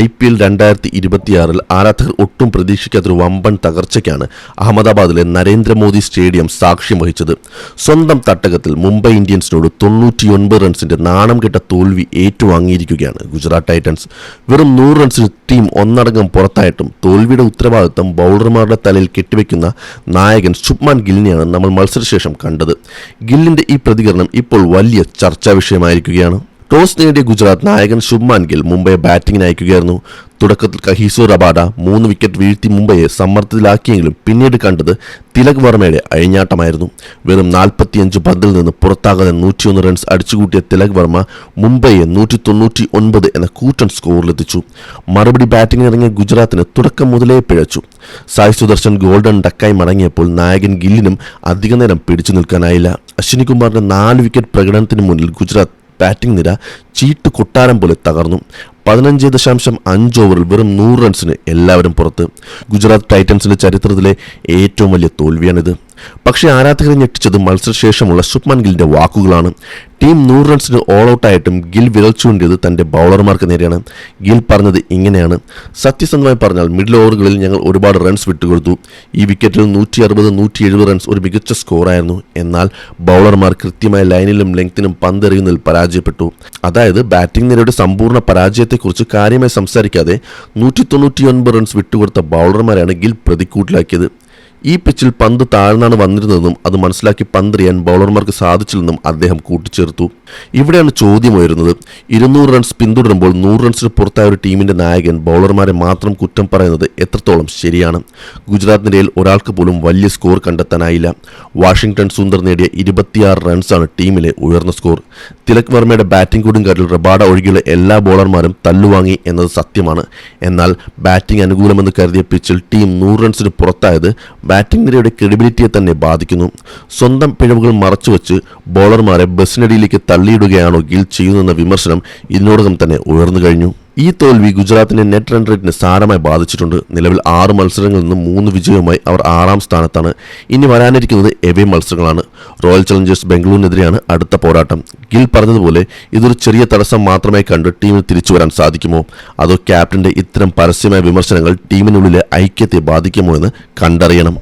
IPL 2026 ആരാധകർ ഒട്ടും പ്രതീക്ഷിക്കാത്തൊരു വമ്പൻ തകർച്ചയ്ക്കാണ് അഹമ്മദാബാദിലെ നരേന്ദ്രമോദി സ്റ്റേഡിയം സാക്ഷ്യം വഹിച്ചത്. സ്വന്തം തട്ടകത്തിൽ മുംബൈ ഇന്ത്യൻസിനോട് 99 റൺസിന്റെ നാണം കെട്ട തോൽവി ഏറ്റുവാങ്ങിയിരിക്കുകയാണ് ഗുജറാത്ത് ടൈറ്റൻസ്. വെറും 100 റൺസിന് ടീം ഒന്നടങ്കം പുറത്തായിട്ടും തോൽവിയുടെ ഉത്തരവാദിത്തം ബൗളർമാരുടെ തലയിൽ കെട്ടിവെക്കുന്ന നായകൻ ശുഭ്മാൻ ഗില്ലിനെയാണ് നമ്മൾ മത്സരശേഷം കണ്ടത്. ഗില്ലിന്റെ ഈ പ്രതികരണം ഇപ്പോൾ വലിയ ചർച്ചാ വിഷയമായിരിക്കുകയാണ്. ടോസ് നേടിയ ഗുജറാത്ത് നായകൻ ശുഭ്മാൻ ഗിൽ മുംബൈയെ ബാറ്റിംഗിന് അയക്കുകയായിരുന്നു. തുടക്കത്തിൽ കഹീസോ റബാഡ 3 വിക്കറ്റ് വീഴ്ത്തി മുംബൈയെ സമ്മർദ്ദത്തിലാക്കിയെങ്കിലും പിന്നീട് കണ്ടത് തിലക് വർമ്മയുടെ അഴിഞ്ഞാട്ടമായിരുന്നു. വെറും 45 പന്തിൽ നിന്ന് പുറത്താകാതെ 101 റൺസ് അടിച്ചുകൂട്ടിയ തിലക് വർമ്മ മുംബൈയെ 199 എന്ന കൂറ്റൻ സ്കോറിലെത്തിച്ചു. മറുപടി ബാറ്റിംഗിനിറങ്ങിയ ഗുജറാത്തിന് തുടക്കം മുതലേ പിഴച്ചു. സായ് സുദർശൻ ഗോൾഡൻ ഡക്കായി മടങ്ങിയപ്പോൾ നായകൻ ഗില്ലിനും അധികനേരം പിടിച്ചു നിൽക്കാനായില്ല. അശ്വിനി കുമാറിന്റെ 4 വിക്കറ്റ് പ്രകടനത്തിന് മുന്നിൽ ഗുജറാത്ത് ബാറ്റിംഗ് നിര ചീട്ട് കൊട്ടാരം പോലെ തകർന്നു. 15.5 ഓവറിൽ വെറും 100 റൺസിന് എല്ലാവരും പുറത്ത്. ഗുജറാത്ത് ടൈറ്റൻസിന്റെ ചരിത്രത്തിലെ ഏറ്റവും വലിയ തോൽവിയാണിത്. പക്ഷേ ആരാധകരെ ഞെട്ടിച്ചത് മത്സരശേഷമുള്ള ശുഭ്മാൻ ഗില്ലിന്റെ വാക്കുകളാണ്. ടീം 100 റൺസിന് ഓൾ ഔട്ടായിട്ടും ഗിൽ വിരൽ ചൂണ്ടിയത് തന്റെ ബൗളർമാർക്ക് നേരെയാണ്. ഗിൽ പറഞ്ഞത് ഇങ്ങനെയാണ്: സത്യസന്ധമായി പറഞ്ഞാൽ മിഡിൽ ഓവറുകളിൽ ഞങ്ങൾ ഒരുപാട് റൺസ് വിട്ടുകൊടുത്തു. ഈ വിക്കറ്റിൽ 160-170 റൺസ് ഒരു മികച്ച സ്കോറായിരുന്നു. എന്നാൽ ബൗളർമാർ കൃത്യമായ ലൈനിലും ലെങ്തിനും പന്തെറിയുന്നതിൽ പരാജയപ്പെട്ടു. അതായത് ബാറ്റിംഗ് നിരയുടെ സമ്പൂർണ്ണ പരാജയത്തെക്കുറിച്ച് കാര്യമായി സംസാരിക്കാതെ 199 റൺസ് വിട്ടുകൊടുത്ത ബൗളർമാരാണ് ഗിൽ പ്രതിക്കൂട്ടിലാക്കിയത്. ഈ പിച്ചിൽ പന്ത് താഴ്ന്നാണ് വന്നിരുന്നതെന്നും അത് മനസ്സിലാക്കി പന്തെറിയാൻ ബൗളർമാർക്ക് സാധിച്ചില്ലെന്നും അദ്ദേഹം കൂട്ടിച്ചേർത്തു. ഇവിടെയാണ് ചോദ്യം ഉയരുന്നത്. 200 റൺസ് പിന്തുടരുമ്പോൾ 100 റൺസിന് പുറത്തായ ഒരു ടീമിന്റെ നായകൻ ബൗളർമാരെ മാത്രം കുറ്റം പറയുന്നത് എത്രത്തോളം ശരിയാണ്? ഗുജറാത്തിനിടയിൽ ഒരാൾക്ക് പോലും വലിയ സ്കോർ കണ്ടെത്താനായില്ല. വാഷിംഗ്ടൺ സുന്ദർ നേടിയ 26 റൺസാണ് ടീമിലെ ഉയർന്ന സ്കോർ. തിലക് വർമ്മയുടെ ബാറ്റിംഗ് കൊടുങ്കാറ്റിൽ റബാഡ ഒഴികെയുള്ള എല്ലാ ബൗളർമാരും തല്ലുവാങ്ങി എന്നത് സത്യമാണ്. എന്നാൽ ബാറ്റിംഗ് അനുകൂലമെന്ന് കരുതിയ പിച്ചിൽ ടീം 100 റൺസിന് പുറത്തായത് ബാറ്റിംഗ് നിരയുടെ ക്രെഡിബിലിറ്റിയെ തന്നെ ബാധിക്കുന്നു. സ്വന്തം പിഴവുകൾ മറച്ചുവെച്ച് ബൗളർമാരെ ബസിനടിയിലേക്ക് തള്ളിയിടുകയാണോ ഗിൽ ചെയ്യുന്നതെന്ന വിമർശനം ഇതിനോടകം തന്നെ ഉയർന്നു കഴിഞ്ഞു. ഈ തോൽവി ഗുജറാത്തിന്റെ നെറ്റ് റൺ റേറ്റിനെ സാരമായി ബാധിച്ചിട്ടുണ്ട്. നിലവിൽ 6 മത്സരങ്ങളിൽ നിന്ന് 3 വിജയവുമായി അവർ 6ാം സ്ഥാനത്താണ്. ഇനി വരാനിരിക്കുന്നത് എവേ മത്സരങ്ങളാണ്. റോയൽ ചലഞ്ചേഴ്സ് ബംഗളൂരിനെതിരെയാണ് അടുത്ത പോരാട്ടം. ഗിൽ പറഞ്ഞതുപോലെ ഇതൊരു ചെറിയ തടസ്സം മാത്രമായി കണ്ട് ടീമിന് തിരിച്ചു വരാൻ സാധിക്കുമോ? അതോ ക്യാപ്റ്റന്റെ ഇത്തരം പരസ്യമായ വിമർശനങ്ങൾ ടീമിനുള്ളിലെ ഐക്യത്തെ ബാധിക്കുമോ എന്ന് കണ്ടറിയണം.